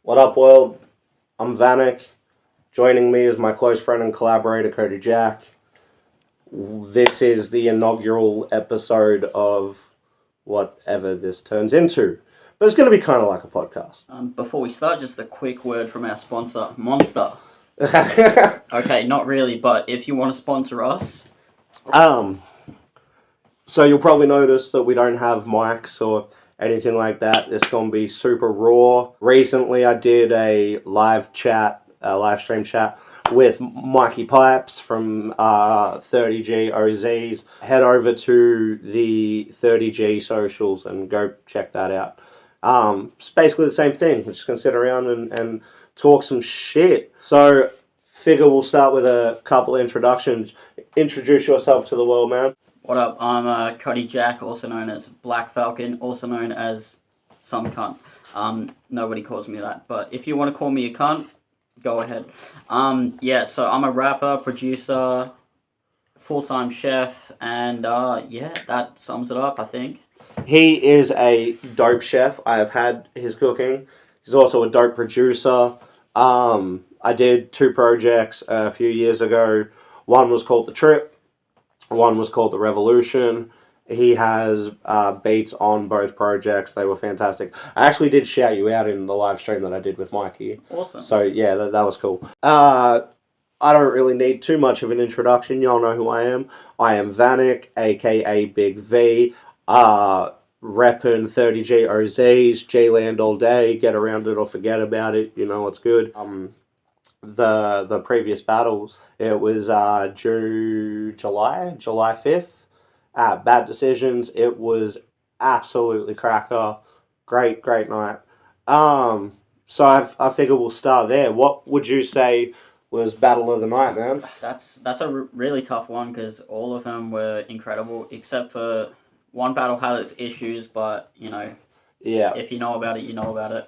What up, world? I'm Vanik. Joining me is my close friend and collaborator, Cody Jack. This is the inaugural episode of whatever this turns into. But it's going to be kind of like a podcast. Before we start, just a quick word from our sponsor, Monster. Okay, not really, but if you want to sponsor us, So you'll probably notice that we don't have mics or anything like that. It's going to be super raw. Recently, I did a live stream chat with Mikey Pipes from 30G Ohzees. Head over to the 30G socials and go check that out. It's basically the same thing. We're just going to sit around and talk some shit. So, figure we'll start with a couple of introductions. Introduce yourself to the world, man. what up? I'm Cody Jack, also known as Black Falcon, also known as some cunt. Nobody calls me that, but if you want to call me a cunt, go ahead. So I'm a rapper, producer, full-time chef, and that sums it up, I think. He is a dope chef. I have had his cooking. He's also a dope producer. I did two projects a few years ago. One was called The Trip. One was called The Revolution. He has beats on both projects. They were fantastic. I actually did shout you out in the live stream that I did with Mikey. Awesome. So, yeah, that was cool. I don't really need too much of an introduction. Y'all know who I am. I am Vanik, a.k.a. Big V. Reppin' 30G Ohzees, J-Land all day. Get around it or forget about it. You know what's good. The previous battles, it was July 5th. Bad Decisions. It was absolutely cracker. Great night. So I figure we'll start there. What would you say was Battle of the Night, man? That's a really tough one because all of them were incredible, except for one battle had its issues, but Yeah. if you know about it, you know about it.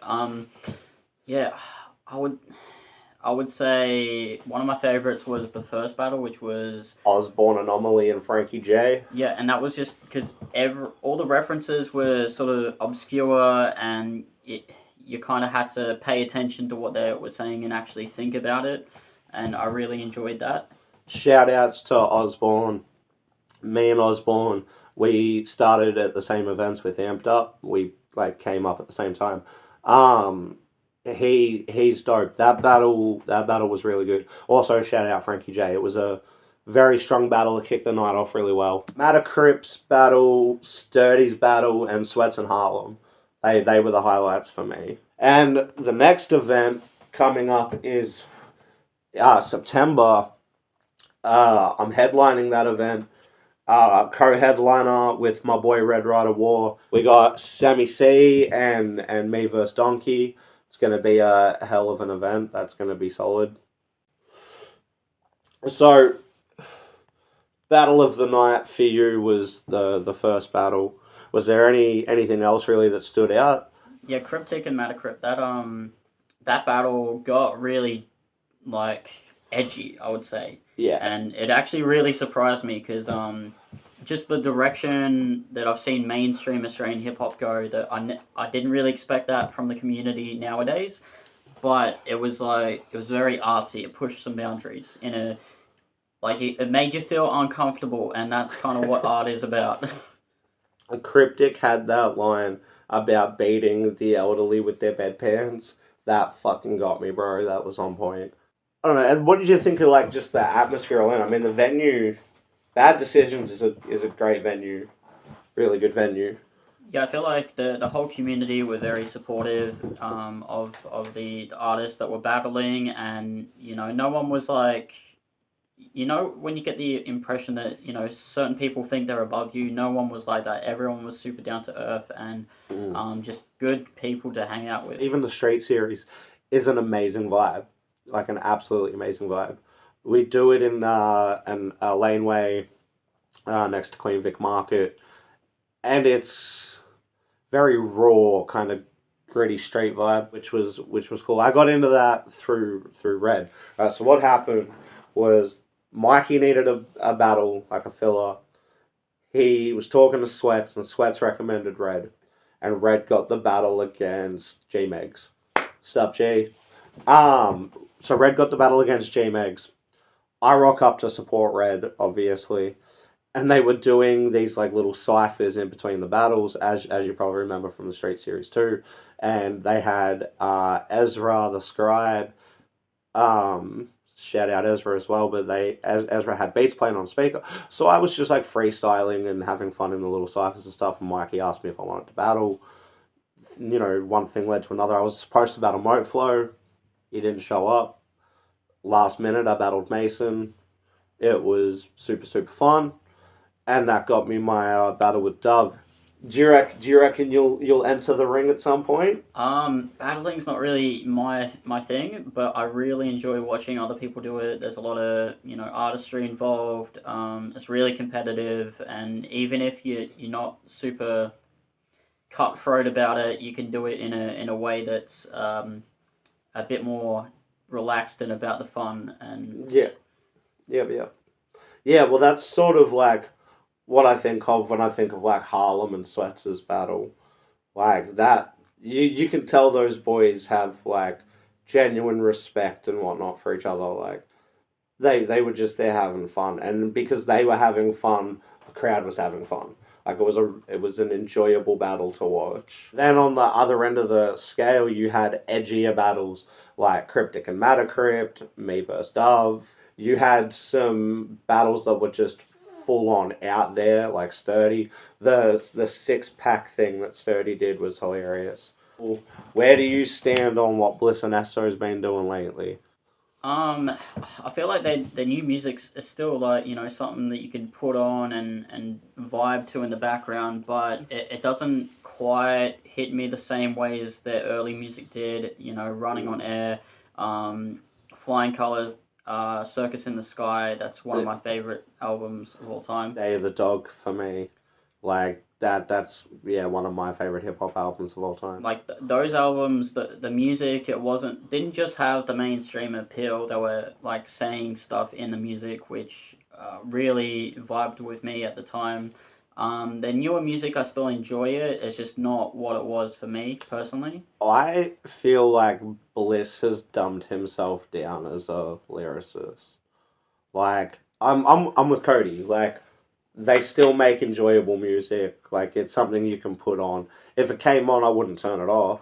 Yeah, I would say one of my favorites was the first battle, which was Osborne Anomaly and Frankie J. Yeah, and that was just because all the references were sort of obscure, and you kind of had to pay attention to what they were saying and actually think about it, and I really enjoyed that. Shout outs to Osborne. Me and Osborne, we started at the same events with Amped Up. We came up at the same time. He's dope. That battle was really good. Also, shout out Frankie J. It was a very strong battle that kicked the night off really well. Matter Crips battle, Sturdy's battle, and Sweats and Harlem. They were the highlights for me. And the next event coming up is September. I'm headlining that event. Co-headliner with my boy Red Rider War. We got Sammy C and me versus Donkey. It's going to be a hell of an event. That's going to be solid. So, Battle of the Night for you was the first battle. Was there anything else really that stood out? Yeah, Cryptic and Metacrypt. That battle got really edgy, I would say. Yeah. And it actually really surprised me because just the direction that I've seen mainstream Australian hip hop go, that I didn't really expect that from the community nowadays, but it was very artsy. It pushed some boundaries in it made you feel uncomfortable, and that's kind of what art is about. Cryptic had that line about beating the elderly with their bedpans. That fucking got me, bro. That was on point. I don't know. And what did you think of just the atmosphere alone? I mean, the venue, Bad Decisions is a great venue, really good venue. Yeah, I feel like the whole community were very supportive of the artists that were battling, and no one was when you get the impression that certain people think they're above you, no one was like that. Everyone was super down to earth and just good people to hang out with. Even the Street Series is an amazing vibe. An absolutely amazing vibe. We do it in a laneway next to Queen Vic Market, and it's very raw, kind of gritty street vibe, which was cool. I got into that through Red. So what happened was Mikey needed a battle, like a filler. He was talking to Sweats, and Sweats recommended Red, and Red got the battle against G-Megs. Sup, G. So Red got the battle against J-Megs. I rock up to support Red, obviously. And they were doing these like little ciphers in between the battles, as you probably remember from the Street Series 2. And they had Ezra the Scribe, shout out Ezra as well, but Ezra had beats playing on speaker. So I was just like freestyling and having fun in the little ciphers and stuff. And Mikey asked me if I wanted to battle. You know, one thing led to another. I was supposed to battle Moteflow. He didn't show up. Last minute, I battled Mason. It was super, super fun. And that got me my battle with Dove. Do you reckon you'll enter the ring at some point? Battling's not really my thing, but I really enjoy watching other people do it. There's a lot of artistry involved. It's really competitive, and even if you're not super cutthroat about it, you can do it in a way that's a bit more relaxed and about the fun. And Yeah. Well, that's sort of like what I think of when I think of like Harlem and Sweats' battle. Like that, you can tell those boys have like genuine respect and whatnot for each other. Like they were just there having fun, and because they were having fun, the crowd was having fun. Like it was an enjoyable battle to watch. Then on the other end of the scale, you had edgier battles like Cryptic and Matter Crypt, me versus Dove. You had some battles that were just full on out there, like Sturdy. The 6 pack thing that Sturdy did was hilarious. Where do you stand on what Bliss and Esso's been doing lately? I feel like their new music is still like something that you can put on and vibe to in the background, but it doesn't quite hit me the same way as their early music did. Running on Air, Flying Colors, Circus in the Sky. That's one of my favorite albums of all time. Day of the Dog for me, like that's yeah, one of my favorite hip hop albums of all time. Like those albums, the music, didn't just have the mainstream appeal. They were like saying stuff in the music, which really vibed with me at the time. The newer music, I still enjoy it. It's just not what it was for me personally. I feel like Bliss has dumbed himself down as a lyricist. Like I'm with Cody. Like they still make enjoyable music. Like it's something you can put on. If it came on, I wouldn't turn it off.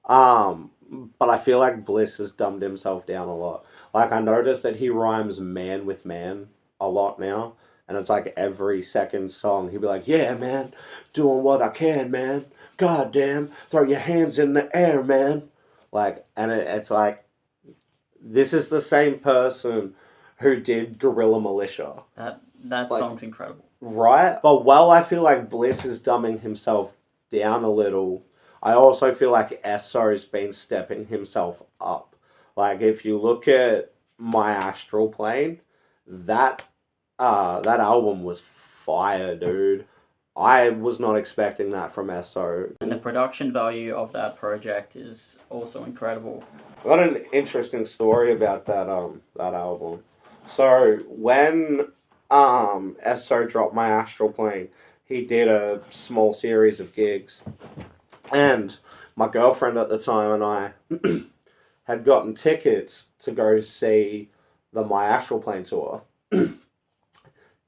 Um, but I feel like Bliss has dumbed himself down a lot. Like I noticed that he rhymes man with man a lot now. And it's like every second song he'd be like, "Yeah, man, doing what I can, man. God damn, throw your hands in the air, man." Like, and it's like this is the same person who did Gorilla Militia. That Like, song's incredible. right? But while I feel like Bliss is dumbing himself down a little, I also feel like Esso's been stepping himself up. Like if you look at My Astral Plane, that that album was fire, dude. I was not expecting that from Esso. And the production value of that project is also incredible. I got an interesting story about that album. So when Esso dropped My Astral Plane, he did a small series of gigs, and my girlfriend at the time and I had gotten tickets to go see the My Astral Plane tour.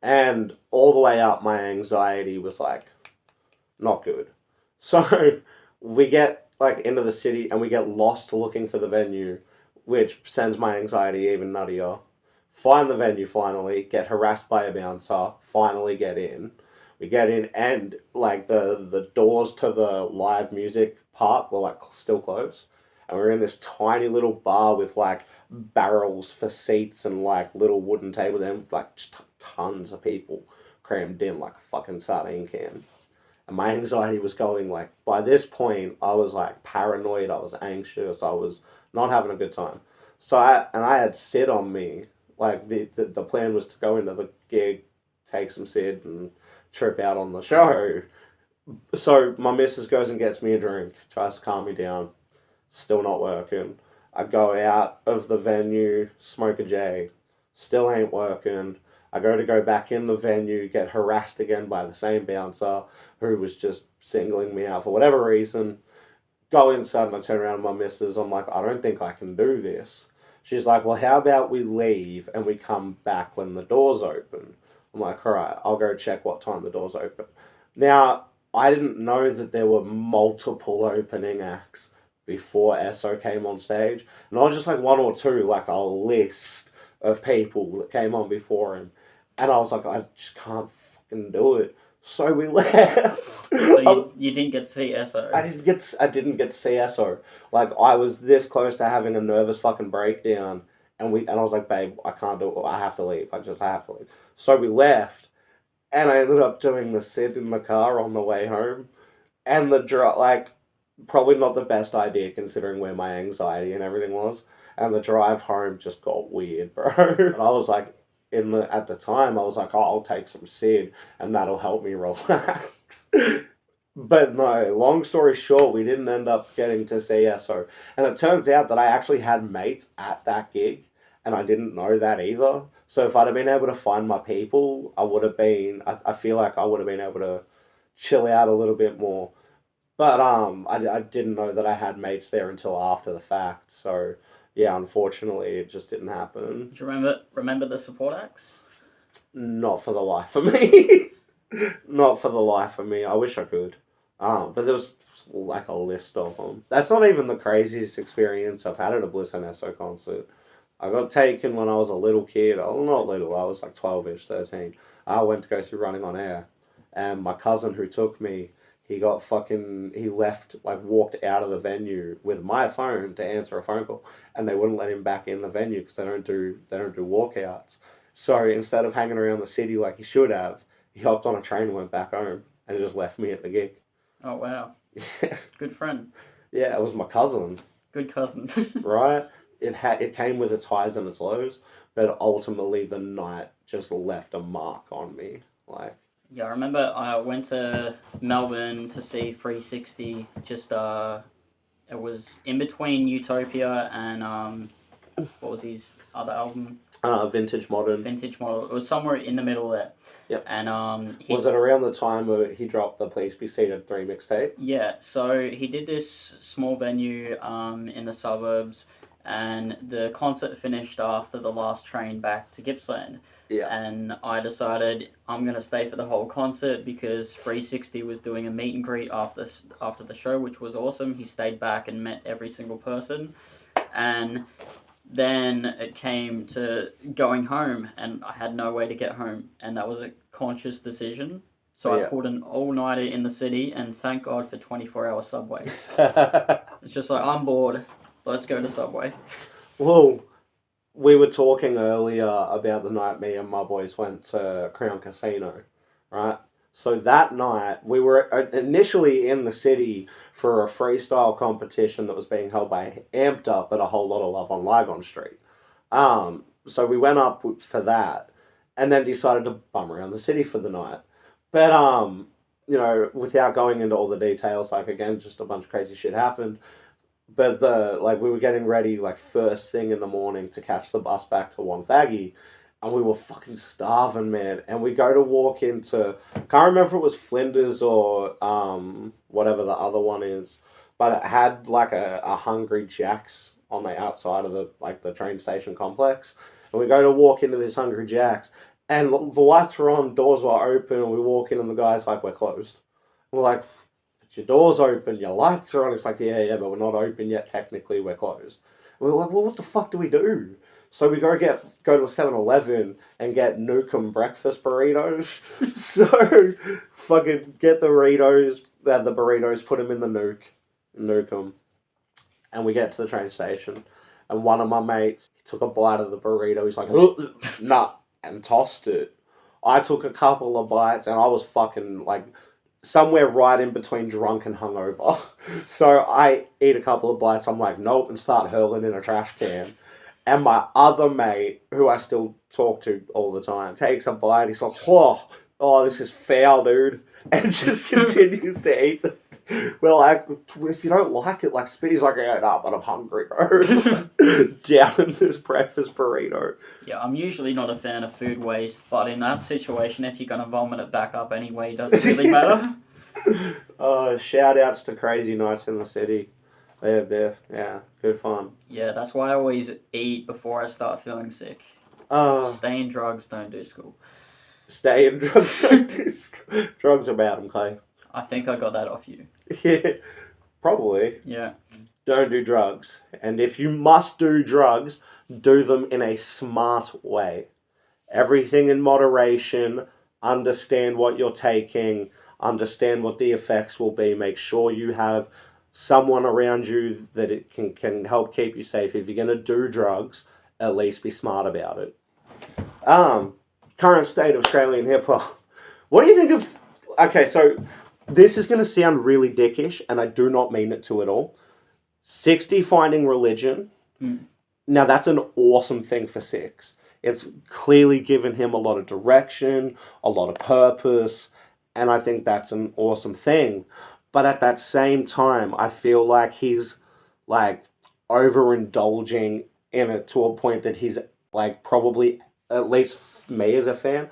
And all the way up, my anxiety was like not good. So we get like into the city and we get lost looking for the venue, which sends my anxiety even nuttier. Find the venue finally, get harassed by a bouncer, finally get in. We get in and like the doors to the live music part were like still closed. And we're in this tiny little bar with like barrels for seats and like little wooden tables and like just tons of people crammed in like a fucking sardine can. And my anxiety was going like by this point I was like paranoid, I was anxious, I was not having a good time. So I had Sid on me. Like the plan was to go into the gig, take some Sid and trip out on the show. So my missus goes and gets me a drink, tries to calm me down. Still not working. I go out of the venue, smoke a J, still ain't working. I go back in the venue, get harassed again by the same bouncer who was just singling me out for whatever reason. go inside and I turn around to my missus. I'm like, I don't think I can do this. She's like, well, how about we leave and we come back when the doors open? I'm like, all right, I'll go check what time the doors open. Now, I didn't know that there were multiple opening acts before Esso came on stage. Not just like one or two, like a list of people that came on before him. And I was like, I just can't fucking do it. So we left. So you didn't get to see Esso. I didn't get to see Esso. Like I was this close to having a nervous fucking breakdown, and I was like, babe, I can't do it. I have to leave. I have to leave. So we left, and I ended up doing the sit in the car on the way home, and the like probably not the best idea considering where my anxiety and everything was, and the drive home just got weird, bro. And I was like, at the time, I was like, oh, I'll take some Sid, and that'll help me relax. But no, long story short, we didn't end up getting to see Esso. And it turns out that I actually had mates at that gig, and I didn't know that either. So if I'd have been able to find my people, I feel like I would have been able to chill out a little bit more. But I didn't know that I had mates there until after the fact. So yeah, unfortunately, it just didn't happen. Do you remember the support acts? Not for the life of me. Not for the life of me. I wish I could. But there was like a list of them. That's not even the craziest experience I've had at a Bliss and Esso concert. I got taken when I was a little kid. Oh, not little. I was like 12-ish, 13. I went to go see Running on Air. And my cousin who took me, he left, like walked out of the venue with my phone to answer a phone call. And they wouldn't let him back in the venue because they don't do walkouts. So instead of hanging around the city like he should have, he hopped on a train and went back home and just left me at the gig. Oh, wow. Good friend. Yeah, it was my cousin. Good cousin. Right? It came with its highs and its lows, but ultimately the night just left a mark on me. Like, yeah, I remember I went to Melbourne to see 360. Just it was in between Utopia and what was his other album? Vintage Modern. Vintage Model. It was somewhere in the middle there. Yep. And was it around the time he dropped the Please Be Seated 3 mixtape? Yeah. So he did this small venue in the suburbs, and the concert finished after the last train back to Gippsland. Yeah. And I decided I'm gonna stay for the whole concert because 360 was doing a meet and greet after the show, which was awesome. He stayed back and met every single person, and then it came to going home, and I had no way to get home, and that was a conscious decision. So I pulled an all-nighter in the city, and thank God for 24-hour subways. It's just like, I'm bored, let's go to Subway. Well, we were talking earlier about the night me and my boys went to Crown Casino, right? So that night, we were initially in the city for a freestyle competition that was being held by Amped Up at a Whole Lot of Love on Lygon Street. So we went up for that, and then decided to bum around the city for the night. But, you know, without going into all the details, like, again, just a bunch of crazy shit happened. But, we were getting ready, like, first thing in the morning to catch the bus back to Wonthaggi. And we were fucking starving, man. And we go to walk into, can't remember if it was Flinders or whatever the other one is, but it had like a Hungry Jack's on the outside of the train station complex. And we go to walk into this Hungry Jack's, and the lights were on, doors were open, and we walk in, and the guy's like, we're closed. And we're like, but your door's open, your lights are on. It's like, yeah, but we're not open yet. Technically, we're closed. And we're like, well, what the fuck do we do? So we go to a 7-Eleven and get Nukem breakfast burritos. So fucking get the burritos, put them in the Nukem, and we get to the train station. And one of my mates, he took a bite of the burrito. He's like, nah, and tossed it. I took a couple of bites, and I was fucking like somewhere right in between drunk and hungover. So I eat a couple of bites. I'm like, nope, and start hurling in a trash can. And my other mate, who I still talk to all the time, takes a bite. He's like, oh, this is foul, dude. And just continues to eat it. Well, like, if you don't like it, like, Speedy's like, yeah, no, but I'm hungry, bro. Down in this breakfast burrito. Yeah, I'm usually not a fan of food waste, but in that situation, if you're going to vomit it back up anyway, does it really matter? Shout outs to Crazy Nights in the City. Yeah, good fun. Yeah, that's why I always eat before I start feeling sick. Uh, Stay in drugs, don't do school. Stay in drugs. Don't do drugs are bad, okay? I think I got that off you. Yeah, probably. Yeah. Don't do drugs. And if you must do drugs, do them in a smart way. Everything in moderation. Understand what you're taking. Understand what the effects will be. Make sure you have someone around you that it can help keep you safe. If you're going to do drugs, at least be smart about it. Um, Current state of Australian hip hop. What do you think of? Okay, so this is going to sound really dickish, and I do not mean it to at all. 60 finding religion. Mm. Now that's an awesome thing for Six. It's clearly given him a lot of direction, a lot of purpose, and I think that's an awesome thing. But at that same time, I feel like he's like overindulging in it to a point that he's like probably, at least me as a fan,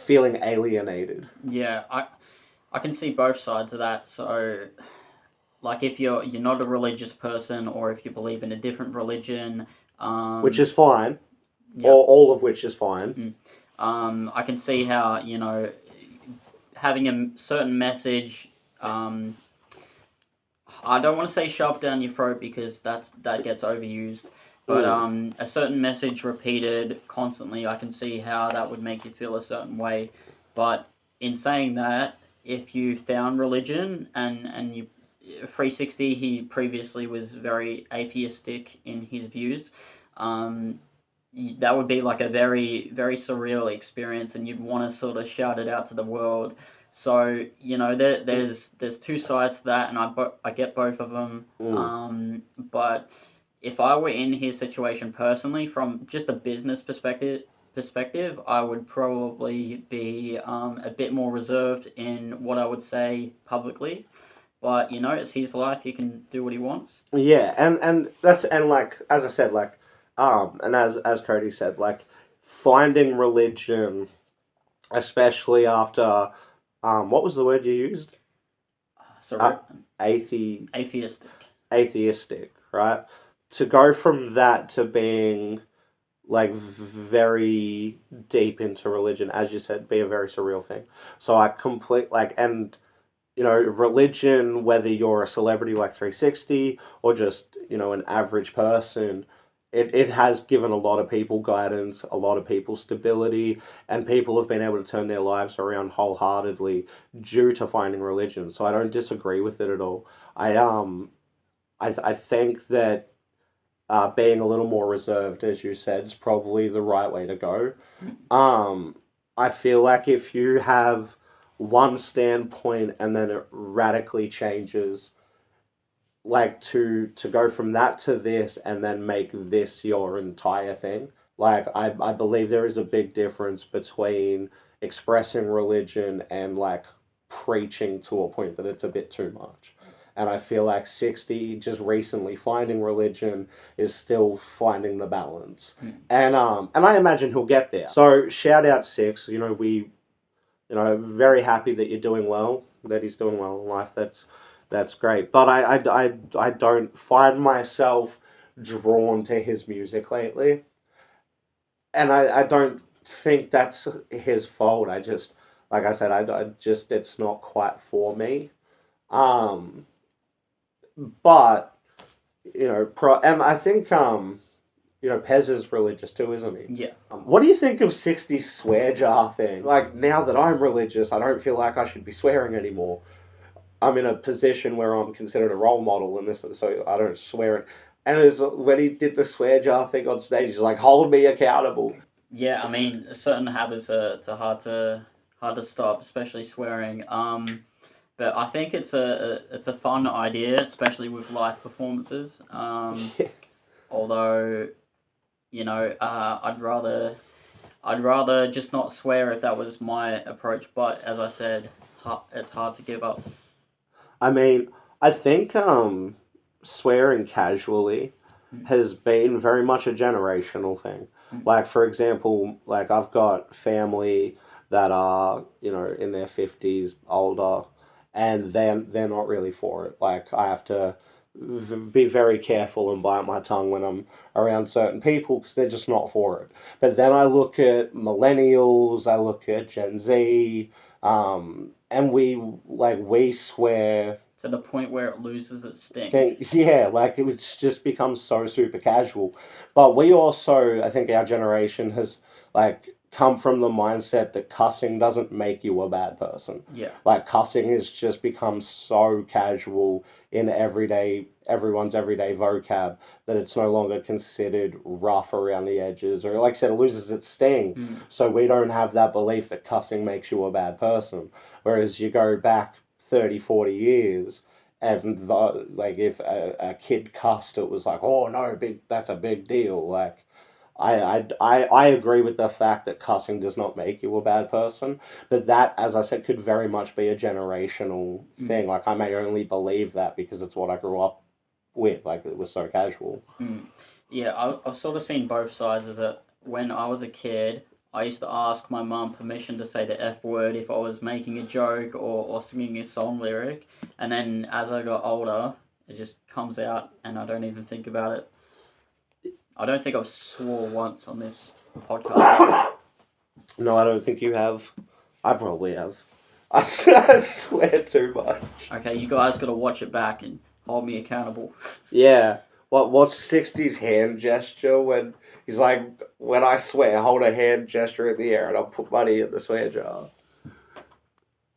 feeling alienated. Yeah, I can see both sides of that. So, like, if you're not a religious person, or if you believe in a different religion, Which is fine, yeah, or all of which is fine. I can see how, having a certain message. I don't want to say shoved down your throat, because that gets overused. But a certain message repeated constantly, I can see how that would make you feel a certain way. But in saying that, if you found religion, and you 360, he previously was very atheistic in his views. Um, that would be like a very, very surreal experience, and you'd want to sort of shout it out to the world. So, there's two sides to that, and I get both of them. But if I were in his situation personally, from just a business perspective, I would probably be a bit more reserved in what I would say publicly. But it's his life; he can do what he wants. Yeah, and like as I said, like and as Cody said, like finding religion, especially after what was the word you used? So Athe atheistic. atheistic, right? To go from that to being like very deep into religion, as you said, be a very surreal thing. So I complete like and religion, whether you're a celebrity like 360 or just, an average person, it has given a lot of people guidance, a lot of people stability, and people have been able to turn their lives around wholeheartedly due to finding religion. So I don't disagree with it at all. I think that being a little more reserved, as you said, is probably the right way to go. I feel like if you have one standpoint and then it radically changes, like to go from that to this and then make this your entire thing. Like I believe there is a big difference between expressing religion and like preaching to a point that it's a bit too much. And I feel like 60 just recently finding religion is still finding the balance. And I imagine he'll get there. So shout out Six, very happy that you're doing well, that he's doing well in life. That's great. But I don't find myself drawn to his music lately. And I don't think that's his fault. I just, like I said, I just, it's not quite for me. Um, but, and I think, Pez is religious too, isn't he? Yeah. What do you think of 60's swear jar thing? Like, now that I'm religious, I don't feel like I should be swearing anymore. I'm in a position where I'm considered a role model in this, so I don't swear. And it was when he did the swear jar thing on stage, he's like, "Hold me accountable." Yeah, I mean, certain habits are hard to stop, especially swearing. But I think it's a fun idea, especially with live performances. Although, I'd rather just not swear if that was my approach. But as I said, it's hard to give up. I mean, I think swearing casually has been very much a generational thing. Like, for example, like I've got family that are, in their 50s, older, and they're not really for it. Like, I have to be very careful and bite my tongue when I'm around certain people because they're just not for it. But then I look at millennials, I look at Gen Z, and we swear. To the point where it loses its sting. Yeah, like it's just become so super casual. But we also, I think our generation has like come from the mindset that cussing doesn't make you a bad person. Yeah. Like cussing has just become so casual in everyone's everyday vocab that it's no longer considered rough around the edges, or like I said, it loses its sting. So we don't have that belief that cussing makes you a bad person. Whereas you go back 30, 40 years, and like if a kid cussed, it was like, oh no, that's a big deal. Like I agree with the fact that cussing does not make you a bad person, but that, as I said, could very much be a generational thing. Like I may only believe that because it's what I grew up with. Like it was so casual. Yeah, I've sort of seen both sides. Is that when I was a kid, I used to ask my mum permission to say the F word if I was making a joke or singing a song lyric. And then as I got older, it just comes out and I don't even think about it. I don't think I've swore once on this podcast. No, I don't think you have. I probably have. I swear too much. Okay, you guys got to watch it back and hold me accountable. Yeah. What's 60's hand gesture when he's like, when I swear, hold a hand gesture in the air and I'll put money in the swear jar.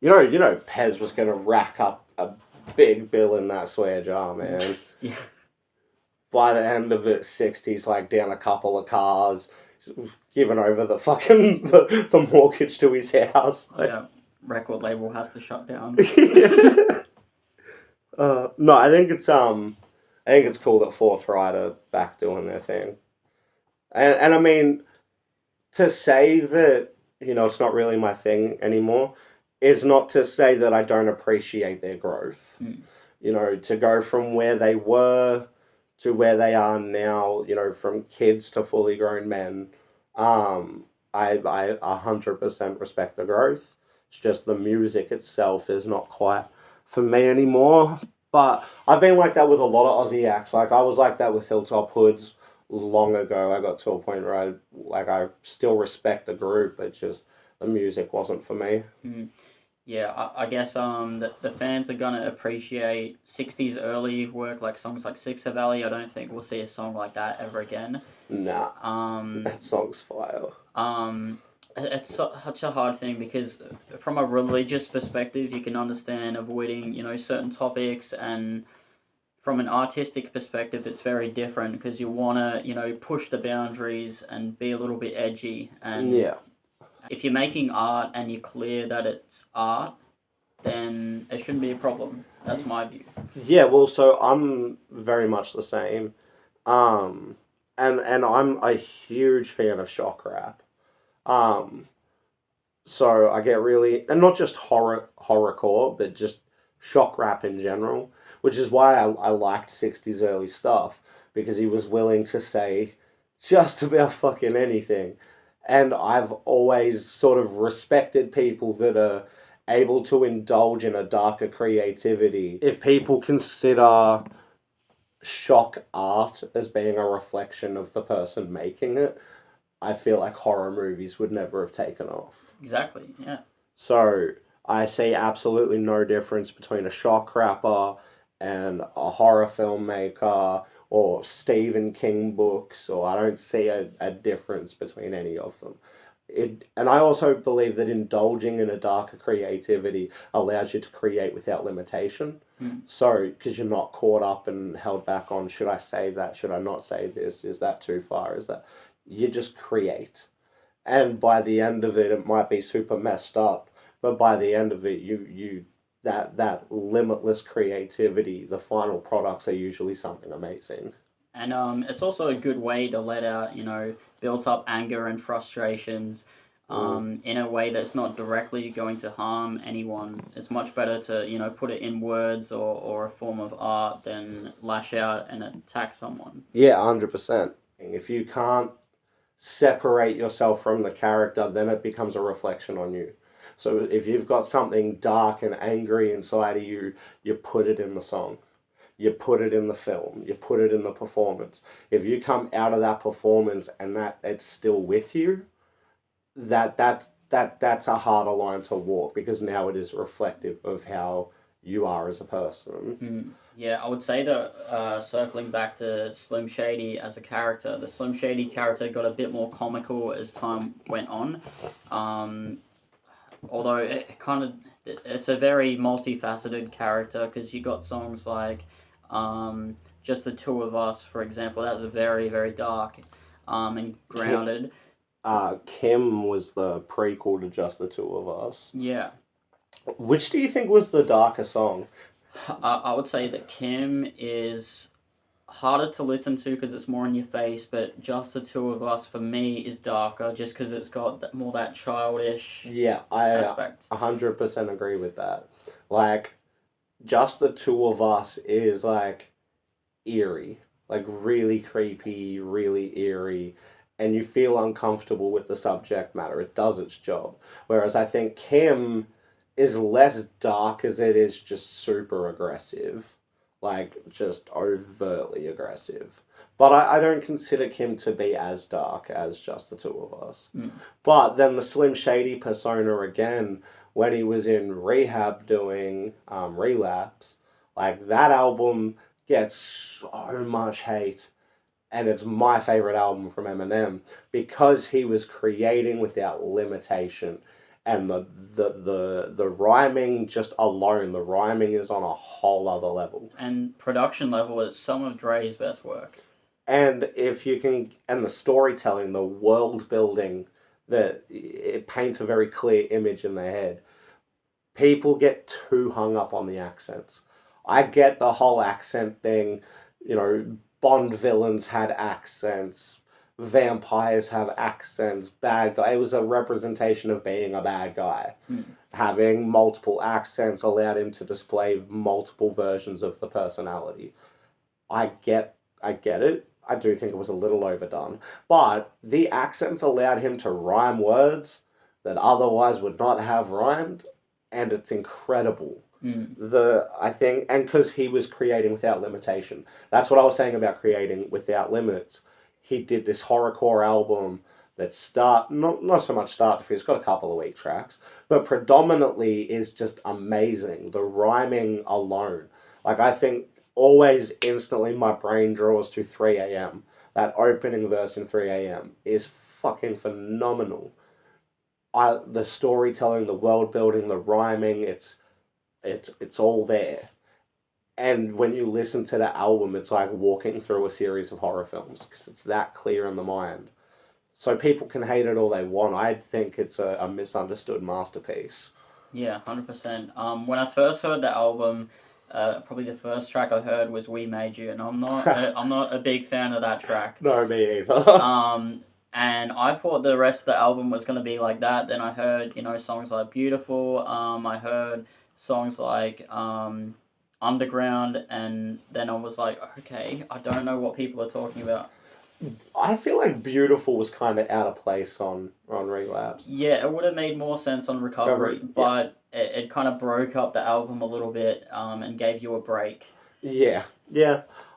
You know, Pez was gonna rack up a big bill in that swear jar, man. Yeah. By the end of it, 60's like down a couple of cars, giving over the fucking the mortgage to his house. Yeah, record label has to shut down. No, I think it's cool that Forthright are back doing their thing, and I mean, to say that it's not really my thing anymore is not to say that I don't appreciate their growth. To go from where they were to where they are now, from kids to fully grown men, I 100% respect the growth. It's just the music itself is not quite for me anymore. But I've been like that with a lot of Aussie acts. Like I was like that with Hilltop Hoods long ago. I got to a point where I still respect the group, but just the music wasn't for me. Yeah, I guess the fans are gonna appreciate 60's early work, like songs like Sixer Valley. I don't think we'll see a song like that ever again. Nah. That song's fire. It's such a hard thing because from a religious perspective, you can understand avoiding, certain topics, and from an artistic perspective, it's very different because you want to, push the boundaries and be a little bit edgy. And yeah. If you're making art and you're clear that it's art, then it shouldn't be a problem. That's my view. Yeah, well, so I'm very much the same. And I'm a huge fan of shock rap. So I get really, and not just horrorcore, but just shock rap in general, which is why I liked 60's early stuff, because he was willing to say just about fucking anything. And I've always sort of respected people that are able to indulge in a darker creativity. If people consider shock art as being a reflection of the person making it, I feel like horror movies would never have taken off. Exactly, yeah. So I see absolutely no difference between a shock rapper and a horror filmmaker or Stephen King books, or I don't see a difference between any of them. And I also believe that indulging in a darker creativity allows you to create without limitation. So, because you're not caught up and held back on, should I say that, should I not say this, is that too far, is that... You just create. And by the end of it, it might be super messed up, but by the end of it, that limitless creativity, the final products are usually something amazing. And it's also a good way to let out, built up anger and frustrations in a way that's not directly going to harm anyone. It's much better to, put it in words or a form of art than lash out and attack someone. Yeah, 100%. If you can't separate yourself from the character, then it becomes a reflection on you. So if you've got something dark and angry inside of you, you put it in the song. you put it in the film, you put it in the performance. If you come out of that performance and that it's still with you, that's a harder line to walk because now it is reflective of how you are as a person. Yeah, I would say that circling back to Slim Shady as a character, the Slim Shady character got a bit more comical as time went on. Um, Although it's a very multifaceted character because you got songs like just the two of us, for example. That was very very dark and grounded. Kim was the prequel to Just the Two of Us. Yeah. Which do you think was the darker song? I would say that Kim is harder to listen to because it's more in your face, but Just the Two of Us for me is darker just because it's got more that childish aspect. 100% agree with that. Like, Just the Two of Us is like eerie, like really creepy, really eerie, and you feel uncomfortable with the subject matter. It does its job. Whereas I think Kim is less dark as it is just super aggressive, like just overtly aggressive. But I don't consider Kim to be as dark as Just the Two of Us. But then the Slim Shady persona again, when he was in rehab doing Relapse, like that album gets so much hate, and it's my favorite album from Eminem because he was creating without limitation, and the rhyming just alone, the rhyming is on a whole other level. And production level is some of Dre's best work. And if you can, and the storytelling, the world building, that it paints a very clear image in their head. People get too hung up on the accents. I get the whole accent thing, you know, Bond villains had accents, vampires have accents, bad guy. It was a representation of being a bad guy. Having multiple accents allowed him to display multiple versions of the personality. I get it. I do think it was a little overdone, but the accents allowed him to rhyme words that otherwise would not have rhymed, and it's incredible. I think, and because he was creating without limitation. That's what I was saying about creating without limits. He did this horrorcore album that not so much start to finish. It's got a couple of weak tracks, but predominantly is just amazing. The rhyming alone, like I think, always instantly my brain draws to 3 a.m. That opening verse in 3 a.m. is fucking phenomenal. The storytelling, the world building, the rhyming, it's all there. And when you listen to the album, it's like walking through a series of horror films because it's that clear in the mind. So people can hate it all they want. I think it's a misunderstood masterpiece. Yeah, 100%. When I first heard the album, probably the first track I heard was "We Made You," and I'm not a big fan of that track. No, me either. And I thought the rest of the album was gonna be like that. Then I heard songs like "Beautiful." I heard songs like "Underground," and then I was like, okay, I don't know what people are talking about. I feel like "Beautiful" was kind of out of place on Relapse. Yeah, it would have made more sense on Recovery, but it kind of broke up the album a little bit and gave you a break. Yeah.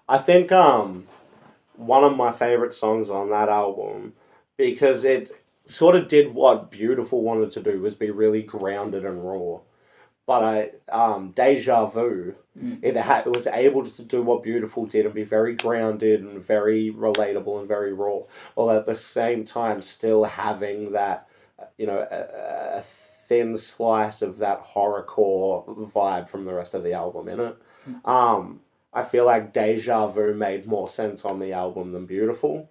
I think one of my favorite songs on that album, because it sort of did what Beautiful wanted to do, was be really grounded and raw. But Deja Vu, it was able to do what Beautiful did and be very grounded and very relatable and very raw, while at the same time still having that, a thin slice of that horrorcore vibe from the rest of the album in it. I feel like Deja Vu made more sense on the album than Beautiful,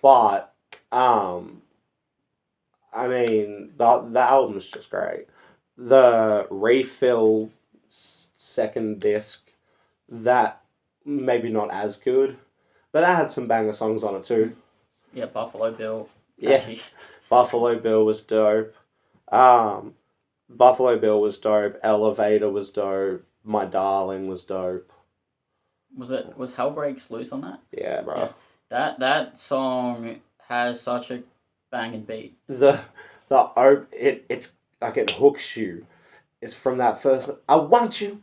but I mean the album's just great. The Refill second disc, that maybe not as good, but that had some banger songs on it too. Yeah, Buffalo Bill. Catchy. Yeah, Buffalo Bill was dope. Buffalo Bill was dope. Elevator was dope. My Darling was dope. Was Hell Breaks Loose on that? Yeah, bro. Yeah. That song has such a banging beat. It's like it hooks you. It's from that first. I want you.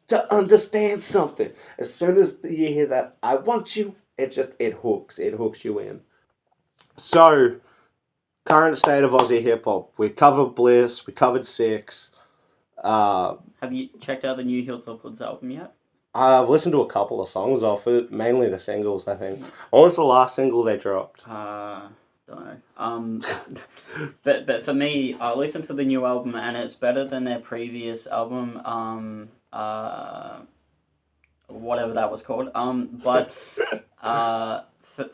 to understand something. As soon as you hear that, I want you, it hooks you in. So, current state of Aussie hip hop. We covered Bliss, we covered Six. Have you checked out the new Hilltop Hoods album yet? I've listened to a couple of songs off it, mainly the singles, I think. What was the last single they dropped? Don't know. But for me, I listened to the new album and it's better than their previous album. Whatever that was called. But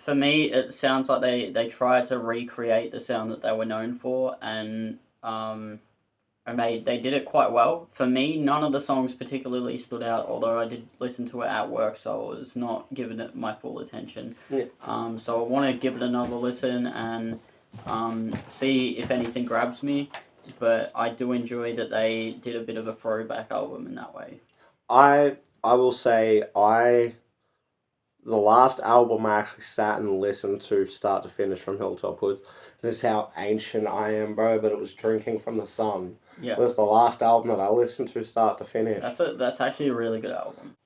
for me, it sounds like they tried to recreate the sound that they were known for, and they did it quite well. For me, none of the songs particularly stood out, although I did listen to it at work, so I was not giving it my full attention. Yeah. So I want to give it another listen and see if anything grabs me. But I do enjoy that they did a bit of a throwback album in that way. I will say the last album I actually sat and listened to start to finish from Hilltop Hoods. This is how ancient I am, bro. But it was Drinking from the Sun. Yeah, It was the last album that I listened to start to finish. that's actually a really good album.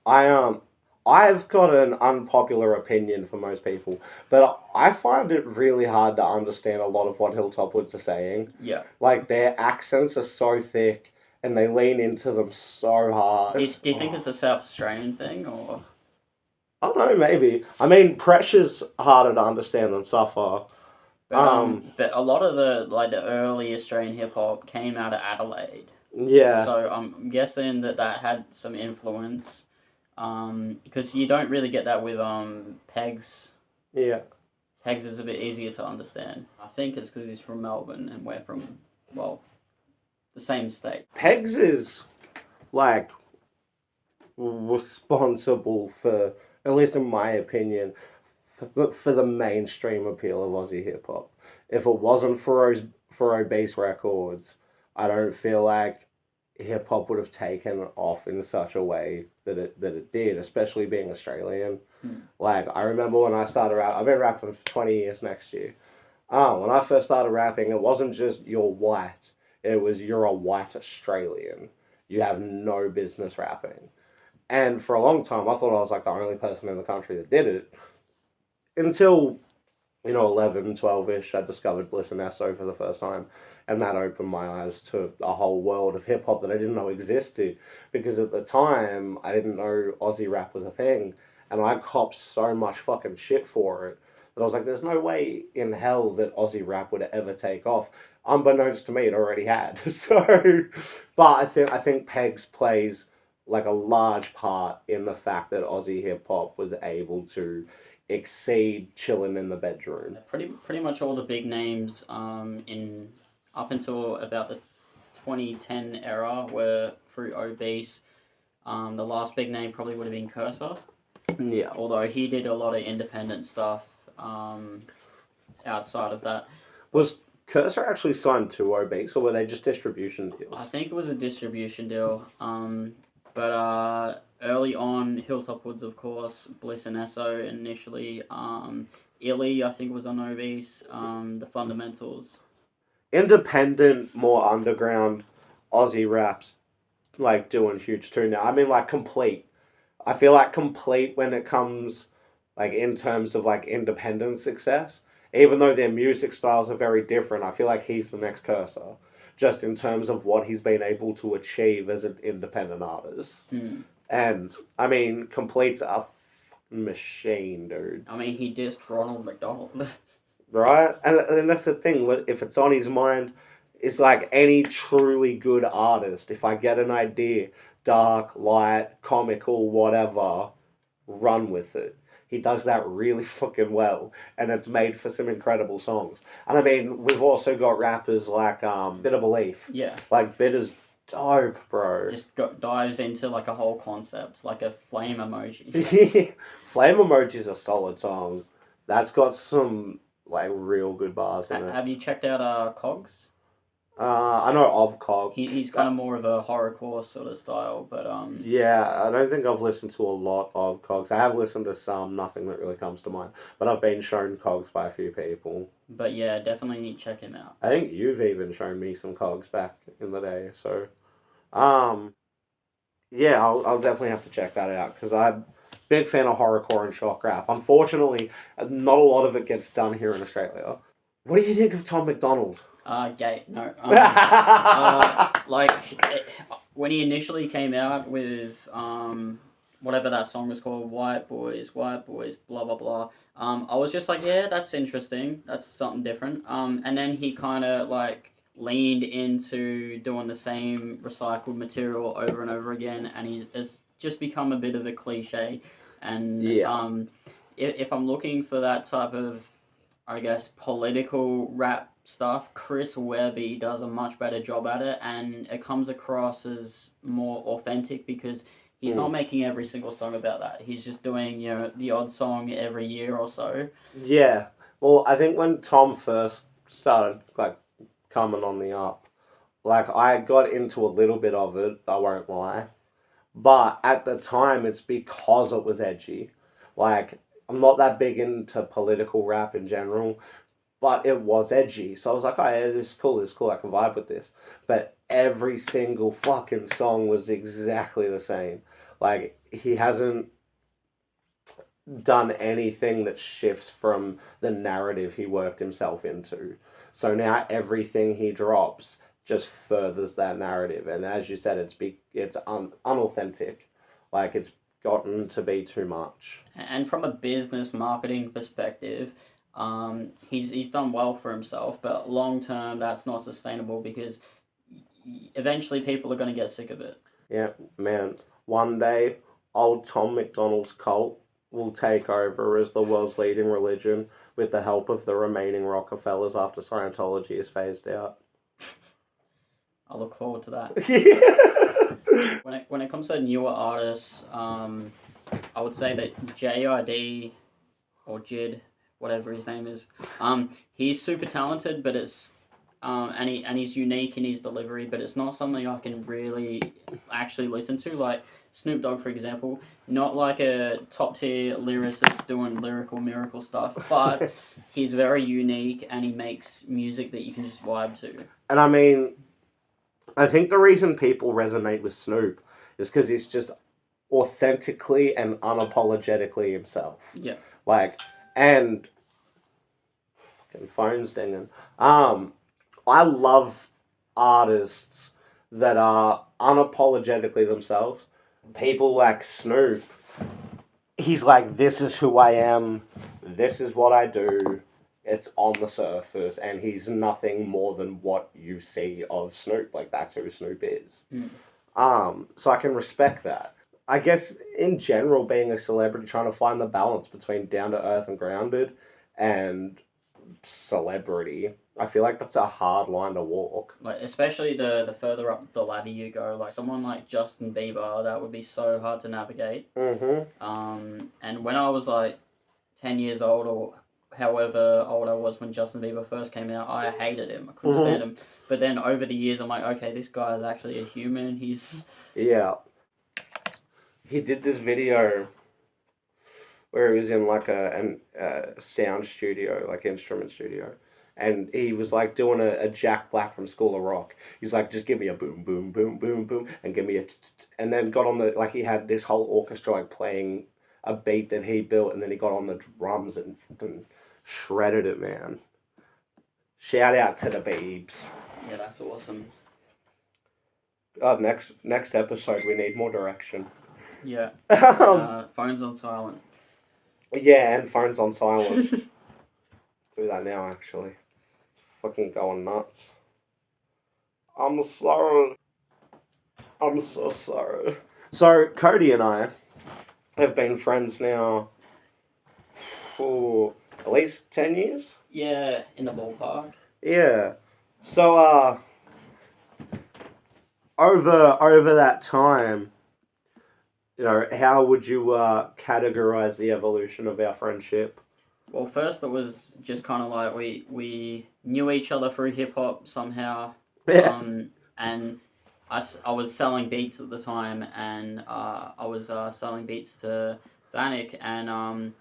I've got an unpopular opinion for most people, but I find it really hard to understand a lot of what Hilltop Hoods are saying. Yeah. Like their accents are so thick and they lean into them so hard. Do you think it's a South Australian thing or? I don't know, maybe. I mean, Pressure's harder to understand than Suffer. But a lot of the early Australian hip hop came out of Adelaide. Yeah. So I'm guessing that had some influence. Because you don't really get that with Pegs. Yeah. Pegs is a bit easier to understand. I think it's because he's from Melbourne and we're from the same state. Pegs is like responsible for, at least in my opinion, for the mainstream appeal of Aussie hip hop. If it wasn't for Obese Records, I don't feel like hip hop would have taken off in such a way that it did, especially being Australian. Like I remember when I started rap, I've been rapping for 20 years next year. When I first started rapping, it wasn't just you're white; it was you're a white Australian. You have no business rapping. And for a long time, I thought I was like the only person in the country that did it. Until, 11, 12-ish, I discovered Bliss and Esso for the first time. And that opened my eyes to a whole world of hip-hop that I didn't know existed. Because at the time, I didn't know Aussie rap was a thing. And I copped so much fucking shit for it. That I was like, there's no way in hell that Aussie rap would ever take off. Unbeknownst to me, it already had. But I think Pegs plays like a large part in the fact that Aussie hip hop was able to exceed chilling in the bedroom. Pretty much all the big names in up until about the 2010 era were through Obese. The last big name probably would have been Cursor. Yeah. Although he did a lot of independent stuff outside of that. Was Cursor actually signed to Obese, or were they just distribution deals? I think it was a distribution deal. But early on, Hilltop Hoods, of course, Bliss and Esso initially. Illy, I think, was on Obese. The Fundamentals. Independent, more underground Aussie raps, like, doing huge too now. I mean, like, Complete. I feel like Complete, when it comes, like, in terms of, like, independent success, even though their music styles are very different, I feel like he's the next Cursor. Just in terms of what he's been able to achieve as an independent artist. And, I mean, Complete's a fucking machine, dude. I mean, he dissed Ronald McDonald. Right? And that's the thing, if it's on his mind, it's like any truly good artist. If I get an idea, dark, light, comical, whatever, run with it. He does that really fucking well, and it's made for some incredible songs. And I mean, we've also got rappers like Bitter Belief. Yeah. Like, Bitter's dope, bro. Just dives into like a whole concept, like a flame emoji. Flame Emoji's a solid song. That's got some like real good bars in it. Have you checked out Cogs? I know of Cog. He's kind of more of a horrorcore sort of style, but Yeah, I don't think I've listened to a lot of Cogs. I have listened to some, nothing that really comes to mind. But I've been shown Cogs by a few people. But yeah, definitely need to check him out. I think you've even shown me some Cogs back in the day, so Yeah, I'll definitely have to check that out because I'm a big fan of horrorcore and shock rap. Unfortunately, not a lot of it gets done here in Australia. What do you think of Tom McDonald? Gay. No. Like when he initially came out with whatever that song was called, White Boys, blah blah blah. I was just like, yeah, that's interesting. That's something different. And then he kind of like leaned into doing the same recycled material over and over again, and he has just become a bit of a cliche. And Yeah. If I'm looking for that type of, I guess, political rap stuff, Chris Webby does a much better job at it, and it comes across as more authentic because he's not making every single song about that. He's just doing, the odd song every year or so. Yeah. Well, I think when Tom first started like coming on the up, like I got into a little bit of it, I won't lie. But at the time it's because it was edgy. Like I'm not that big into political rap in general, but it was edgy. So I was like, oh yeah, this is cool, I can vibe with this. But every single fucking song was exactly the same. Like he hasn't done anything that shifts from the narrative he worked himself into. So now everything he drops just furthers that narrative, and as you said, it's unauthentic. Like it's gotten to be too much. And from a business marketing perspective, he's done well for himself, but long term, that's not sustainable because eventually people are going to get sick of it. Yeah, man. One day, old Tom McDonald's cult will take over as the world's leading religion with the help of the remaining Rockefellers after Scientology is phased out. I look forward to that. Yeah. When it comes to newer artists, I would say that JID or Jid, whatever his name is, he's super talented, but it's and he's unique in his delivery, but it's not something I can really actually listen to. Like Snoop Dogg, for example, not like a top tier lyricist doing lyrical miracle stuff, but he's very unique and he makes music that you can just vibe to. And I mean, I think the reason people resonate with Snoop is because he's just authentically and unapologetically himself. Yeah. Like, and fucking phone's dinging. I love artists that are unapologetically themselves. People like Snoop, he's like, this is who I am, this is what I do. It's on the surface, and he's nothing more than what you see of Snoop. Like that's who Snoop is. Mm. So I can respect that. I guess in general, being a celebrity, trying to find the balance between down to earth and grounded, and celebrity, I feel like that's a hard line to walk. Like especially the further up the ladder you go, like someone like Justin Bieber, that would be so hard to navigate. And when I was like 10 years old or however old I was when Justin Bieber first came out, I hated him. I couldn't stand him. But then over the years, I'm like, okay, this guy is actually a human. He's Yeah. He did this video where he was in like a sound studio, like instrument studio, and he was like doing a Jack Black from School of Rock. He's like, just give me a boom, boom, boom, boom, boom, and give me a, and then got on the like he had this whole orchestra like playing a beat that he built, and then he got on the drums and fucking shredded it, man. Shout out to the Beebs. Yeah, that's awesome. God, next episode we need more direction. Yeah. Phones on silent. Yeah, and phones on silent. Do that now, actually. It's fucking going nuts. I'm sorry. I'm so sorry. So, Cody and I have been friends now for at least 10 years? Yeah, in the ballpark. Yeah. So, over that time, how would you categorize the evolution of our friendship? Well, first it was just kind of like we knew each other through hip hop somehow. Yeah. And I was selling beats at the time, and I was selling beats to Vanik, and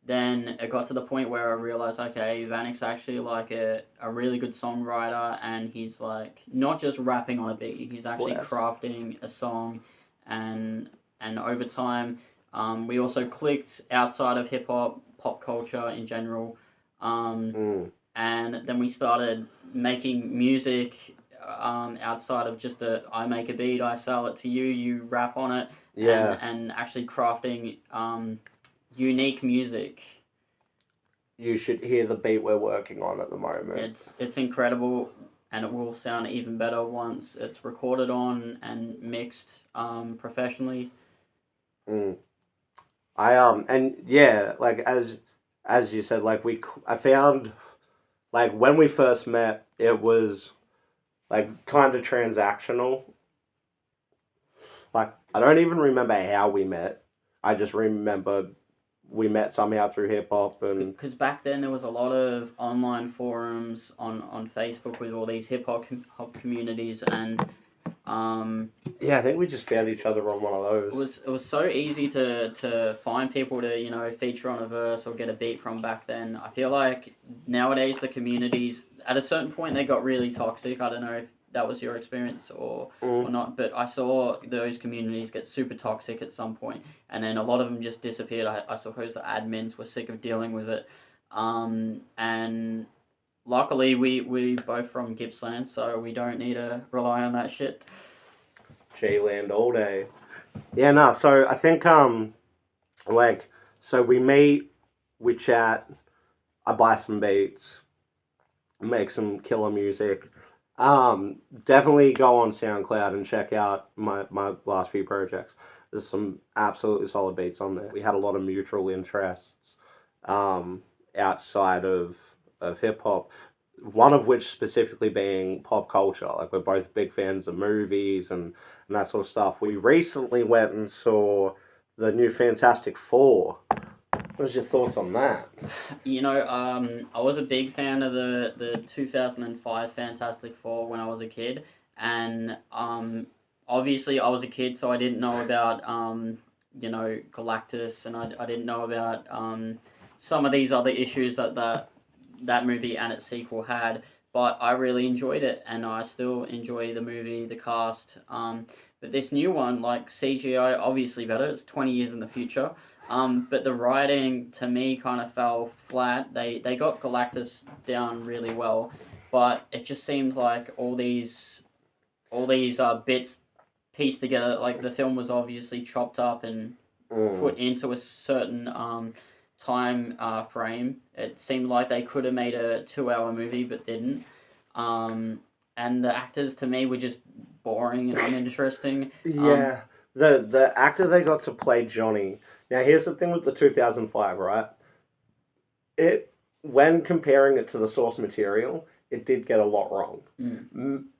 then it got to the point where I realized, okay, Vanik's actually like a really good songwriter, and he's like not just rapping on a beat, he's actually Bless. crafting a song, and over time, we also clicked outside of hip hop, pop culture in general, and then we started making music outside of just I make a beat, I sell it to you, you rap on it, and actually crafting unique music. You should hear the beat we're working on at the moment. It's incredible, and it will sound even better once it's recorded on and mixed professionally. And yeah, like as you said, like I found, like when we first met, it was like kind of transactional. Like I don't even remember how we met. I just remember we met somehow through hip hop, and because back then there was a lot of online forums on Facebook with all these hip hop communities, and yeah, I think we just found each other on one of those. It was so easy to find people to feature on a verse or get a beat from back then. I feel like nowadays the communities at a certain point they got really toxic. I don't know if that was your experience or not, but I saw those communities get super toxic at some point, and then a lot of them just disappeared. I suppose the admins were sick of dealing with it, and luckily we both from Gippsland, so we don't need to rely on that shit. J-Land all day. Yeah, no, so I think, like, so we meet, we chat, I buy some beats, make some killer music. Definitely go on SoundCloud and check out my last few projects. There's some absolutely solid beats on there. We had a lot of mutual interests, outside of hip hop. One of which specifically being pop culture. Like we're both big fans of movies and that sort of stuff. We recently went and saw the new Fantastic Four. What's your thoughts on that? I was a big fan of the 2005 Fantastic Four when I was a kid, and obviously I was a kid, so I didn't know about Galactus, and I didn't know about some of these other issues that movie and its sequel had, but I really enjoyed it, and I still enjoy the movie, the cast. But this new one, like CGI, obviously better. It's 20 years in the future. But the writing to me kind of fell flat. They got Galactus down really well, but it just seemed like all these bits pieced together. Like the film was obviously chopped up and put into a certain time frame. It seemed like they could have made a 2-hour movie but didn't. And the actors to me were just boring and uninteresting. Yeah, the actor they got to play Johnny. Now here's the thing with the 2005, right? It when comparing it to the source material, it did get a lot wrong.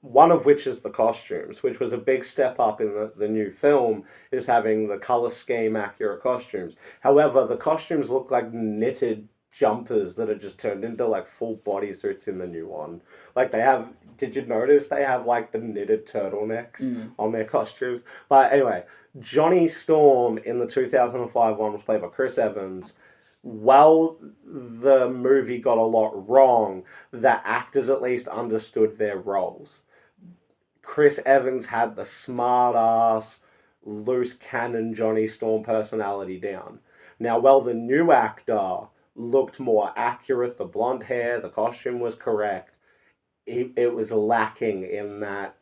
One of which is the costumes, which was a big step up in the new film, is having the color scheme accurate costumes. However, the costumes look like knitted jumpers that are just turned into like full bodysuits in the new one. Like they have, did you notice they have like the knitted turtlenecks on their costumes? But anyway, Johnny Storm in the 2005 one was played by Chris Evans. While the movie got a lot wrong, the actors at least understood their roles. Chris Evans had the smart ass, loose cannon Johnny Storm personality down. Now, while the new actor looked more accurate, the blonde hair, the costume was correct, it was lacking in that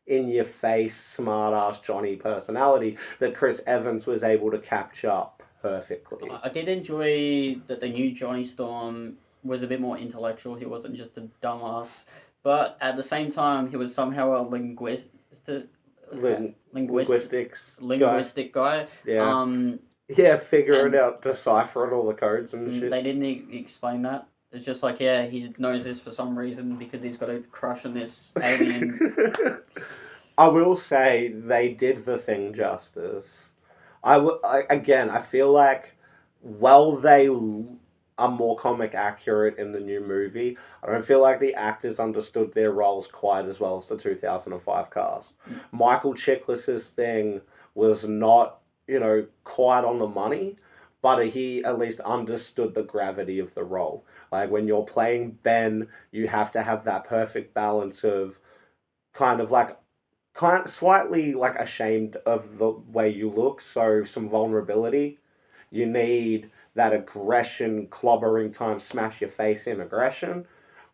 in your face, smart ass Johnny personality that Chris Evans was able to capture perfectly. I did enjoy that the new Johnny Storm was a bit more intellectual. He wasn't just a dumbass, but at the same time, he was somehow a linguistic guy. Yeah. Yeah, figuring out, deciphering all the codes and shit. They didn't explain that. It's just like, yeah, he knows this for some reason because he's got a crush on this alien. I will say they did the thing justice. I feel like while they are more comic accurate in the new movie, I don't feel like the actors understood their roles quite as well as the 2005 cast. Michael Chiklis's thing was not, quite on the money, but he at least understood the gravity of the role. Like when you're playing Ben, you have to have that perfect balance of kind of like kind slightly like ashamed of the way you look, so some vulnerability. You need that aggression, clobbering time, smash your face in aggression,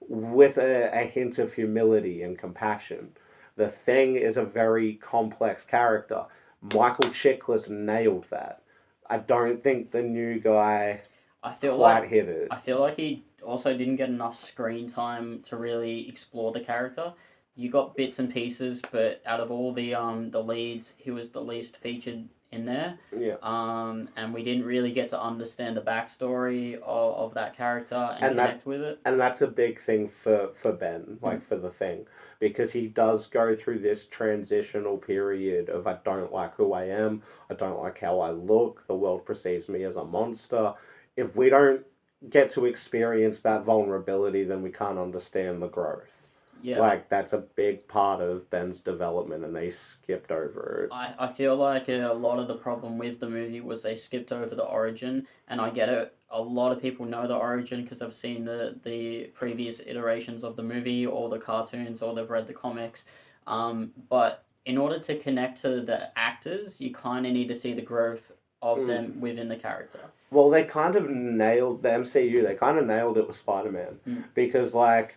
with a hint of humility and compassion. The Thing is a very complex character. Michael Chiklis nailed that. I don't think the new guy I feel quite like hit it. I feel like he also didn't get enough screen time to really explore the character. You got bits and pieces, but out of all the leads, he was the least featured in there. Yeah. And we didn't really get to understand the backstory of that character and And connect with it. that's a big thing for Ben, like Mm. for the Thing, because he does go through this transitional period of I don't like who I am, I don't like how I look, the world perceives me as a monster. If we don't get to experience that vulnerability, then we can't understand the growth. Yeah, Like that's a big part of Ben's development, and they skipped over it. I feel like a lot of the problem with the movie was they skipped over the origin, and I get it. A lot of people know the origin because I've seen the previous iterations of the movie or the cartoons or they've read the comics. But in order to connect to the actors, you kind of need to see the growth of Mm. them within the character. Well, they kind of nailed the MCU. They kind of nailed it with Spider Man, Mm. because like,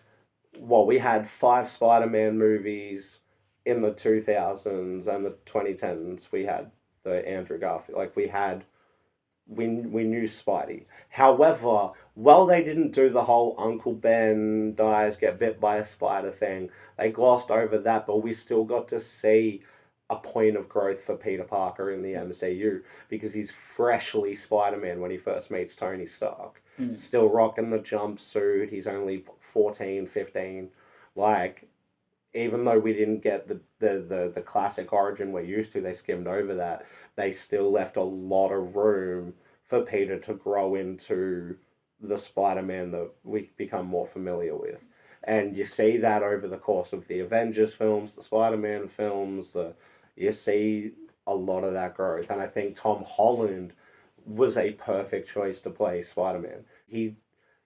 well, we had five Spider-Man movies in the 2000s and the 2010s. We had the Andrew Garfield. Like we knew Spidey. However, while they didn't do the whole Uncle Ben dies, get bit by a spider thing, they glossed over that, but we still got to see a point of growth for Peter Parker in the MCU, because he's freshly Spider-Man when he first meets Tony Stark. Mm. Still rocking the jumpsuit. He's only 14, 15. Like, even though we didn't get the classic origin we're used to, they skimmed over that. They still left a lot of room for Peter to grow into the Spider-Man that we become more familiar with. And you see that over the course of the Avengers films, the Spider-Man films, you see a lot of that growth. And I think Tom Holland was a perfect choice to play Spider-Man. He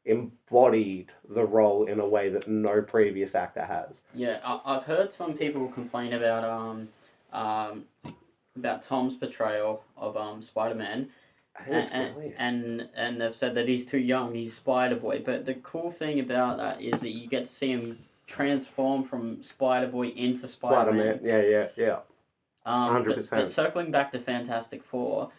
embodied the role in a way that no previous actor has. Yeah, I've heard some people complain about Tom's portrayal of Spider Man, I think it's brilliant. and they've said that he's too young. He's Spider Boy, but the cool thing about that is that you get to see him transform from Spider Boy into Spider Man. Yeah. 100%. But circling back to Fantastic Four,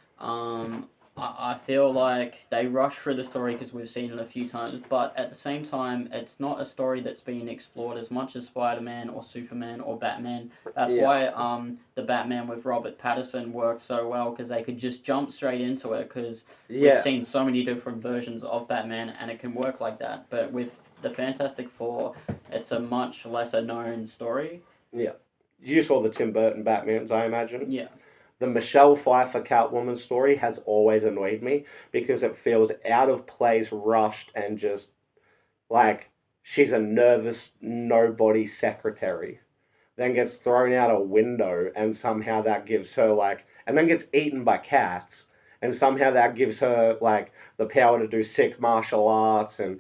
I feel like they rush through the story because we've seen it a few times, but at the same time, it's not a story that's been explored as much as Spider Man or Superman or Batman. That's Yeah. why the Batman with Robert Pattinson worked so well, because they could just jump straight into it, because we've seen so many different versions of Batman and it can work like that. But with the Fantastic Four, it's a much lesser known story. Yeah. You saw the Tim Burton Batmans, I imagine. Yeah. The Michelle Pfeiffer Catwoman story has always annoyed me, because it feels out of place, rushed, and just like she's a nervous nobody secretary. Then gets thrown out a window, and somehow that gives her and then gets eaten by cats, and somehow that gives her the power to do sick martial arts and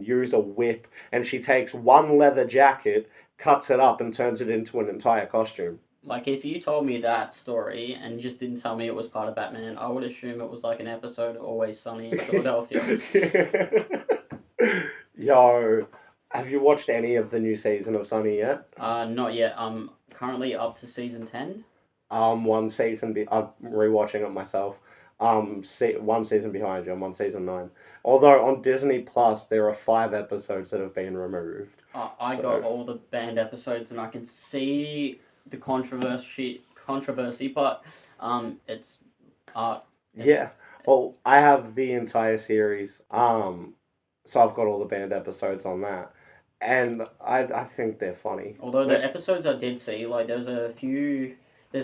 use a whip, and she takes one leather jacket, cuts it up, and turns it into an entire costume. Like, if you told me that story and just didn't tell me it was part of Batman, I would assume it was like an episode of Always Sunny in Philadelphia. Yo, have you watched any of the new season of Sunny yet? Not yet. I'm currently up to season 10. One season. I'm rewatching it myself. One season behind you. I'm on season 9. Although on Disney Plus there are 5 episodes that have been removed. I got all the banned episodes, and I can see the controversy, but it's art. Yeah. Well, I have the entire series. So I've got all the banned episodes on that, and I think they're funny. Although the episodes I did see, like there's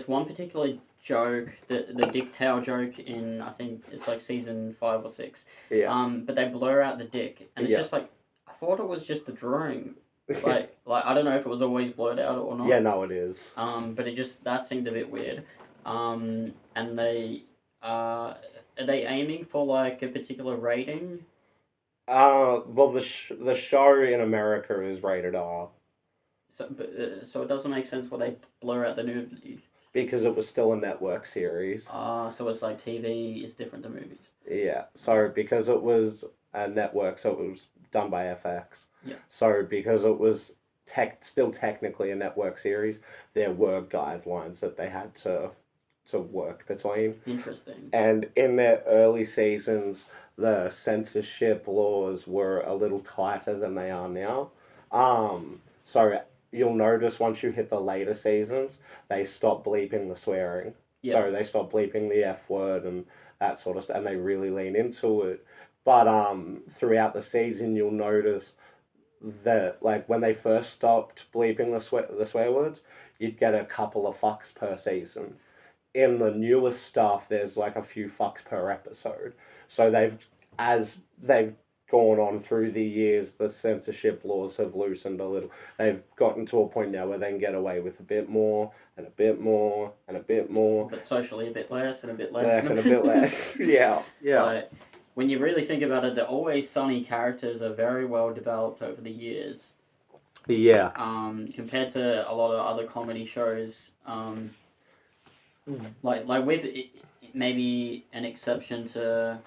one particular joke, the dick towel joke in, I think it's like season 5 or 6. Yeah. But they blur out the dick, and it's just like, I thought it was just the drawing. Like I don't know if it was always blurred out or not. Yeah, no, it is. But that seemed a bit weird. And they are they aiming for like a particular rating? Well, the show in America is rated R, So it doesn't make sense why they blur out the nudity. because it was still a network series. So it's like TV is different than movies. Yeah. So because it was a network, so it was done by FX. Yeah. So because it was still technically a network series, there were guidelines that they had to work between. Interesting. And in their early seasons, the censorship laws were a little tighter than they are now. So you'll notice once you hit the later seasons, they stop bleeping the swearing. Yeah. So they stop bleeping the F word and that sort of stuff, and they really lean into it. But throughout the season, you'll notice that like when they first stopped bleeping the swear words, you'd get a couple of fucks per season. In the newest stuff, there's like a few fucks per episode. So as they've gone on through the years, the censorship laws have loosened a little. They've gotten to a point now where they can get away with a bit more and a bit more and a bit more. But socially, a bit less and a bit less. Less and a bit less. Yeah. But when you really think about it, the Always Sunny characters are very well developed over the years. Yeah. Compared to a lot of other comedy shows, like with maybe an exception to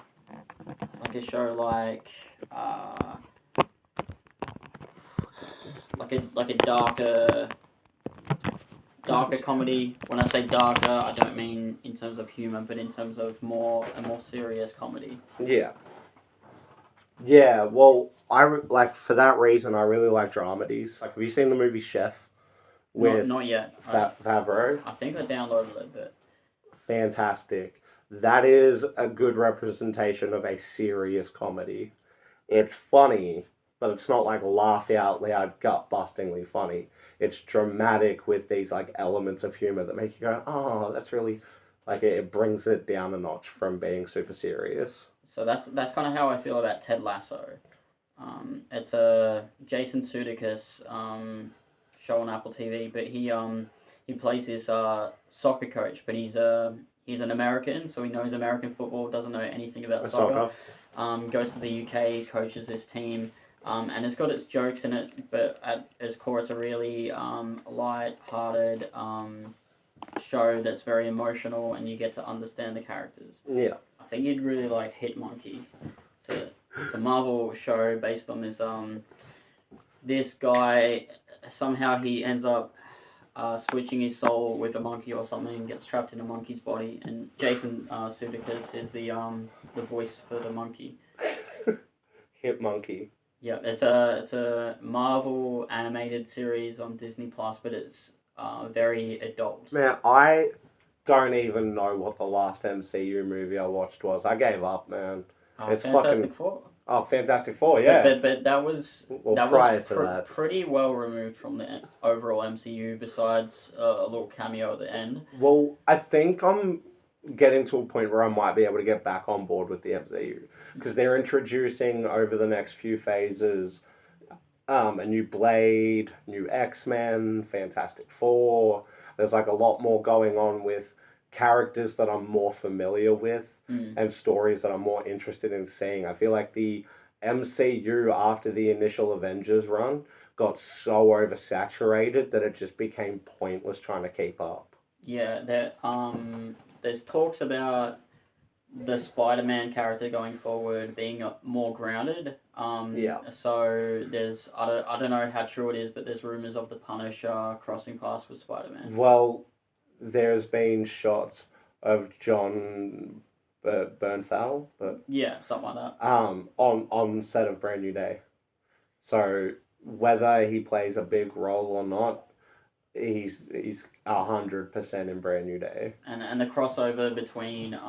like a show like a darker comedy. When I say darker, I don't mean in terms of humor, but in terms of a more serious comedy. Yeah. Yeah, well, like for that reason, I really like dramedies. Like, have you seen the movie Chef with not yet. Favreau? I think I downloaded it, but fantastic. That is a good representation of a serious comedy. It's funny, but it's not like laugh out loud, gut bustingly funny. It's dramatic with these like elements of humor that make you go, oh, that's really like it brings it down a notch from being super serious. So that's kind of how I feel about Ted Lasso. It's a Jason Sudeikis show on Apple TV, but he plays this soccer coach, but he's an American, so he knows American football, doesn't know anything about soccer. Goes to the UK, coaches this team, and it's got its jokes in it, but at its core, it's a really light-hearted show that's very emotional, and you get to understand the characters. Yeah. I think you'd really like Hit Monkey. It's a Marvel show based on this guy. Somehow he ends up switching his soul with a monkey or something, gets trapped in a monkey's body, and Jason Sudeikis is the voice for the monkey. Hit Monkey. Yeah, it's a Marvel animated series on Disney Plus, but it's very adult. Man, I don't even know what the last MCU movie I watched was. I gave up, man. It's Fantastic Four. Oh, Fantastic Four, yeah. But that was pretty well removed from the overall MCU. Besides a little cameo at the end. Well, I think I'm getting to a point where I might be able to get back on board with the MCU because they're introducing over the next few phases a new Blade, new X-Men, Fantastic Four. There's like a lot more going on with characters that I'm more familiar with and stories that I'm more interested in seeing. I feel like the MCU after the initial Avengers run got so oversaturated that it just became pointless trying to keep up. Yeah, there's talks about the Spider-Man character going forward being more grounded. Yeah. So there's I don't know how true it is, but there's rumors of the Punisher crossing paths with Spider-Man. Well, there's been shots of John Bernthal, but yeah, something like that. On set of Brand New Day. So whether he plays a big role or not, he's 100% in Brand New Day. And the crossover between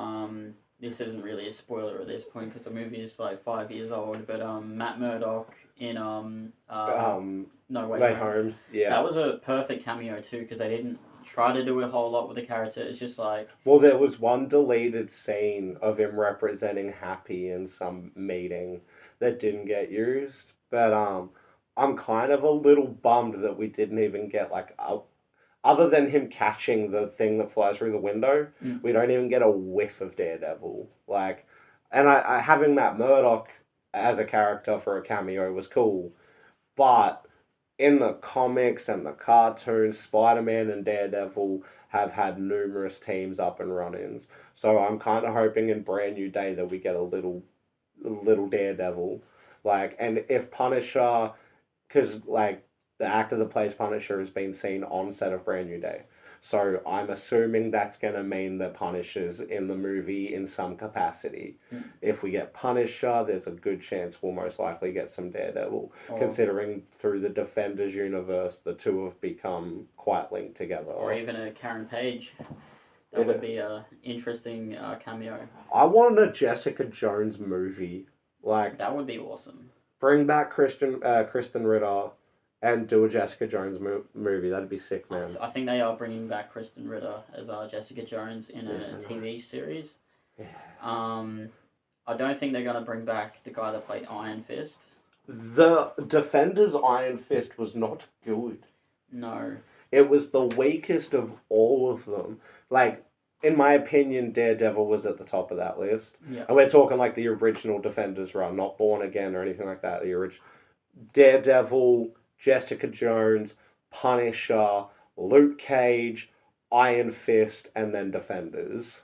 this isn't really a spoiler at this point because the movie is like 5 years old, but Matt Murdock in No Way Home. Yeah, that was a perfect cameo too because they didn't try to do a whole lot with the character. It's just like, well, there was one deleted scene of him representing Happy in some meeting that didn't get used, but I'm kind of a little bummed that we didn't even get like other than him catching the thing that flies through the window, we don't even get a whiff of Daredevil. Like, and I having Matt Murdock as a character for a cameo was cool, but in the comics and the cartoons, Spider-Man and Daredevil have had numerous teams up and run-ins. So I'm kind of hoping in Brand New Day that we get a little Daredevil, like, and if Punisher, because like the actor that plays Punisher has been seen on set of Brand New Day. So I'm assuming that's gonna mean that Punisher's in the movie in some capacity. Mm. If we get Punisher, there's a good chance we'll most likely get some Daredevil. Or, Considering through the Defenders universe, the two have become quite linked together. or even a Karen Page. That would be a interesting cameo. I want a Jessica Jones movie. Like, That would be awesome. bring back Kristen Ritter and do a Jessica Jones movie. That'd be sick, man. I think they are bringing back Kristen Ritter as Jessica Jones in a TV series. Yeah. I don't think they're gonna bring back the guy that played Iron Fist. The Defenders Iron Fist was not good. No. It was the weakest of all of them. Like, in my opinion, Daredevil was at the top of that list. Yeah. And we're talking like the original Defenders run, not Born Again or anything like that. The original Daredevil, Jessica Jones, Punisher, Luke Cage, Iron Fist, and then Defenders.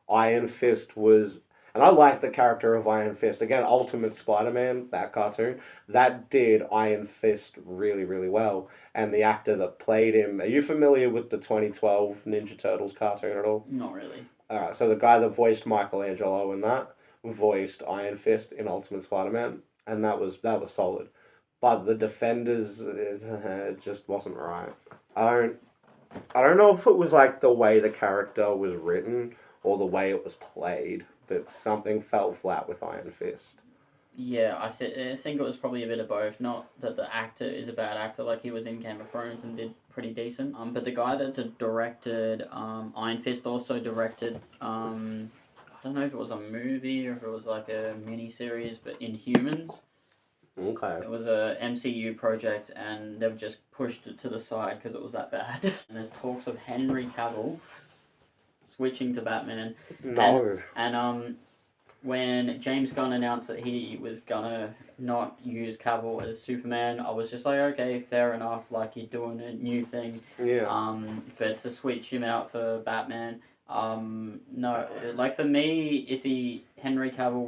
Iron Fist was, and I like the character of Iron Fist. Again, Ultimate Spider-Man, that cartoon, that did Iron Fist really, really well. And the actor that played him, are you familiar with the 2012 Ninja Turtles cartoon at all? Not really. Alright, so the guy that voiced Michelangelo in that voiced Iron Fist in Ultimate Spider-Man, and that was solid. But the Defenders, it just wasn't right. I don't know if it was like the way the character was written or the way it was played, but something felt flat with Iron Fist. Yeah, I think it was probably a bit of both. Not that the actor is a bad actor, like he was in Game of Thrones and did pretty decent. But the guy that directed Iron Fist also directed I don't know if it was a movie or if it was like a mini series, but Inhumans. Okay. It was a MCU project, and they've just pushed it to the side because it was that bad. And there's talks of Henry Cavill switching to Batman. No. And when James Gunn announced that he was gonna not use Cavill as Superman, I was just like, okay, fair enough. Like, you're doing a new thing. Yeah. But to switch him out for Batman, no. Like, for me, if Henry Cavill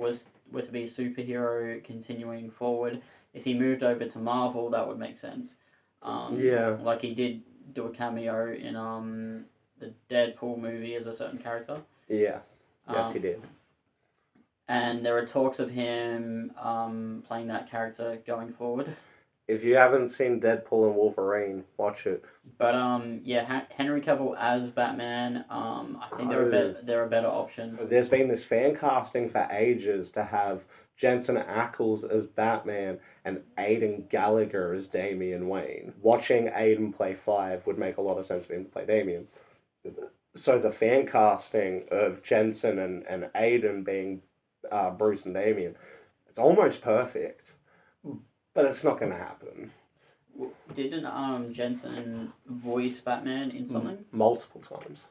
were to be a superhero continuing forward, if he moved over to Marvel, that would make sense. Yeah. Like, he did do a cameo in the Deadpool movie as a certain character. Yeah. Yes, he did. And there are talks of him playing that character going forward. If you haven't seen Deadpool and Wolverine, watch it. But yeah, Henry Cavill as Batman. I think there are better options. There's been this fan casting for ages to have Jensen Ackles as Batman and Aidan Gallagher as Damian Wayne. Watching Aidan play Five would make a lot of sense for him to play Damian. So the fan casting of Jensen and Aidan being Bruce and Damian, it's almost perfect, but it's not going to happen. Didn't Jensen voice Batman in something? Multiple times.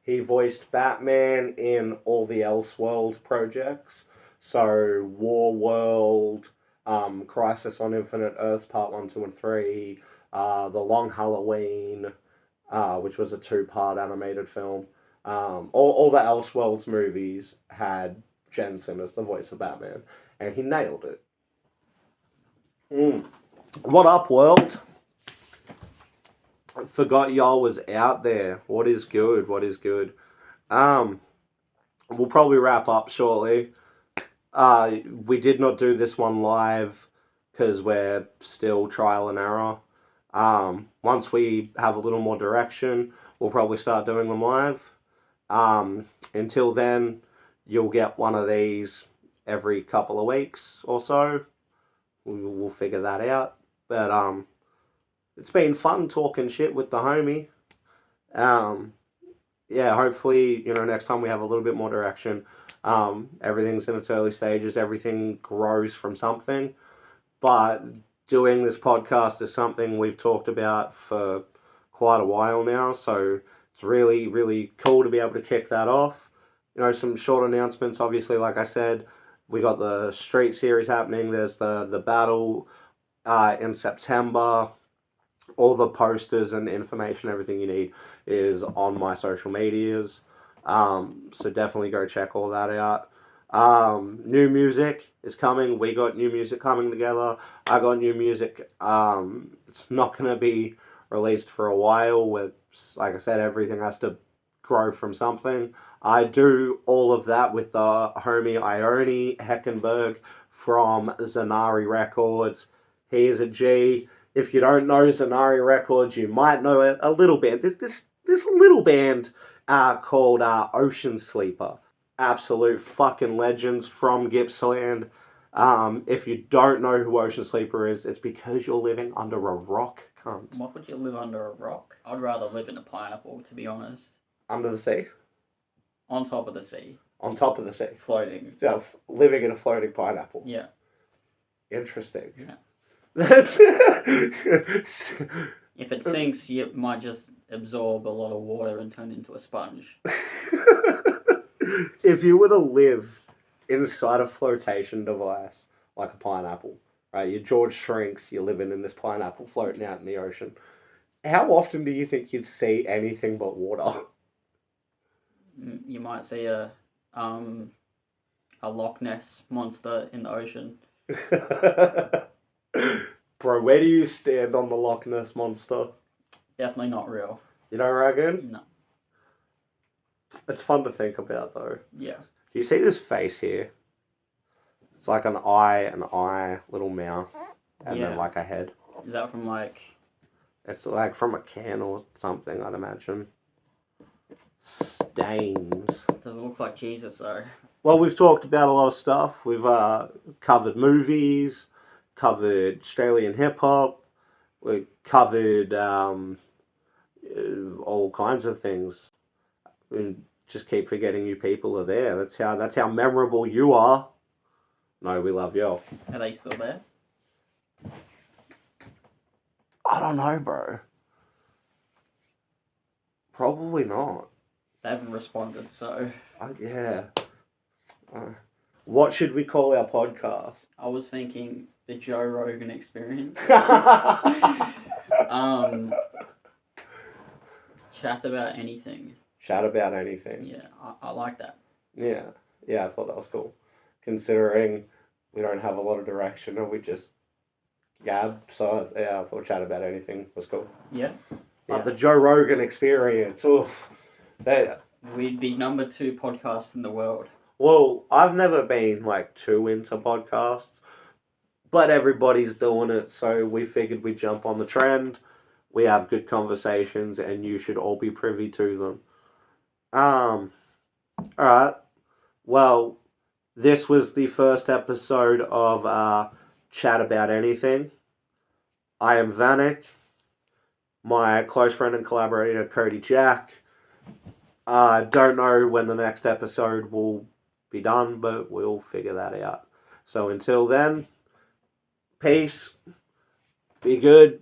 He voiced Batman in all the Elseworld projects. So War World, Crisis on Infinite Earths Part 1, 2, and 3, The Long Halloween, which was a 2-part animated film. All the Elseworlds movies had Jensen as the voice of Batman, and he nailed it. What up, world? I forgot y'all was out there. What is good? What is good? We'll probably wrap up shortly. We did not do this one live because we're still trial and error. Once we have a little more direction, we'll probably start doing them live. Until then, you'll get one of these every couple of weeks or so. We'll figure that out. But it's been fun talking shit with the homie. Yeah, hopefully, next time we have a little bit more direction. Everything's in its early stages. Everything grows from something. But doing this podcast is something we've talked about for quite a while now. So it's really, really cool to be able to kick that off. Some short announcements. Obviously, like I said, we got the Street Series happening. There's the battle in September. all the posters and information, everything you need is on my social medias. So definitely go check all that out. New music is coming. We got new music coming together. I got new music. It's not going to be released for a while. With, like I said, everything has to grow from something. I do all of that with the homie Ione Heckenberg from Zanari Records. He is a G. If you don't know Zanari Records, you might know it a little bit. This little band called Ocean Sleeper. Absolute fucking legends from Gippsland. If you don't know who Ocean Sleeper is, it's because you're living under a rock, cunt. What would you live under a rock? I'd rather live in a pineapple, to be honest. Under the sea? On top of the sea. On top of the sea. Floating. Yeah, living in a floating pineapple. Yeah. Interesting. Yeah. That's If it sinks, you might just absorb a lot of water and turn into a sponge. If you were to live inside a flotation device like a pineapple, right? Your George shrinks, you're living in this pineapple floating out in the ocean. How often do you think you'd see anything but water? You might see a Loch Ness monster in the ocean. Bro, where do you stand on the Loch Ness monster? Definitely not real. You don't reckon? No. It's fun to think about, though. Yeah. Do you see this face here? It's like an eye, little mouth, and then like a head. Is that from like... It's like from a can or something, I'd imagine. Stains. Doesn't look like Jesus, though. Well, we've talked about a lot of stuff. We've covered movies, covered Australian hip-hop, we covered all kinds of things. And just keep forgetting you people are there. That's how memorable you are. No, we love you. Are they still there? I don't know, bro. Probably not. They haven't responded, so... Yeah. What should we call our podcast? I was thinking the Joe Rogan Experience. Chat about anything. Chat about anything. Yeah, I like that. Yeah, I thought that was cool. Considering we don't have a lot of direction and we just gab, so yeah, I thought chat about anything was cool. Yeah. But the Joe Rogan Experience, oof. We'd be number 2 podcast in the world. Well, I've never been like too into podcasts, but everybody's doing it, so we figured we'd jump on the trend. We have good conversations, and you should all be privy to them. Alright. Well, this was the first episode of Chat About Anything. I am Vanik. My close friend and collaborator, Cody Jack. Don't know when the next episode will be done, but we'll figure that out. So until then, peace. Be good.